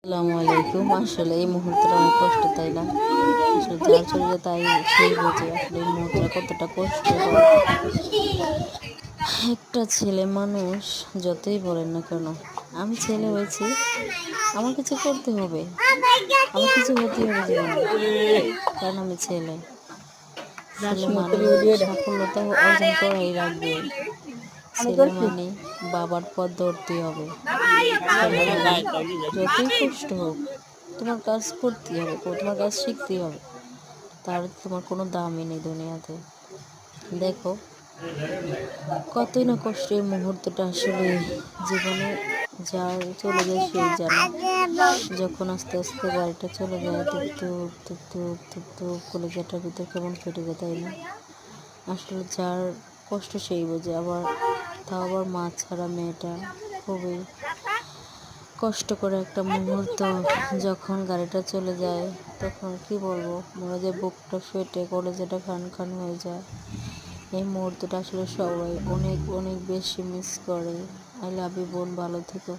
আসসালামু আলাইকুম। আসলে এই মুহূর্তটা অনেক কষ্ট, তাই না? আসলে যার চলে যায় তাই সেই বোঝে আসলে এই মুহূর্তটা কতটা কষ্টকর। একটা ছেলে মানুষ যতই বলেন না কেন, আমি ছেলে হয়েছি, আমার কিছু করতে হবে, আমার কিছু হতে হবে জীবনে, কারণ আমি ছেলে। ছেলে মানে সাফল্যতা অর্জন করাই রাখবে। ছেলে মানে বাবার পথ ধরতেই হবে। ছেলে মানে যতই কষ্ট হোক, তোমার কাজ করতেই হবে, তোমার কাজ শিখতেই হবে। তার তোমার কোনো দামই নেই দুনিয়াতে। দেখো, কতই না কষ্টের মুহূর্তটা আসলে জীবনে যার চলে যায় সেই জানে। যখন আস্তে আস্তে গাড়িটা চলে যায়, ধুপ ধুপ ধুপ ধুপ ধুপ ধুপ কলেজাটার ভিতর কেমন ফেটে যায়, তাই না? আসলে যার কষ্ট সেই বোঝে। তাও আবার মা ছাড়া মেয়েটা খুবই কষ্ট করে একটা মুহূর্ত। যখন গাড়িটা চলে যায় তখন কি বলবো, মনে যায় বুকটা ফেটে কলেজাটা খান খান হয়ে যায়। এই মুহূর্তটা আসলে সবাই অনেক অনেক বেশি মিস করে। আই লাভ ইউ বোন, ভালো থেকো।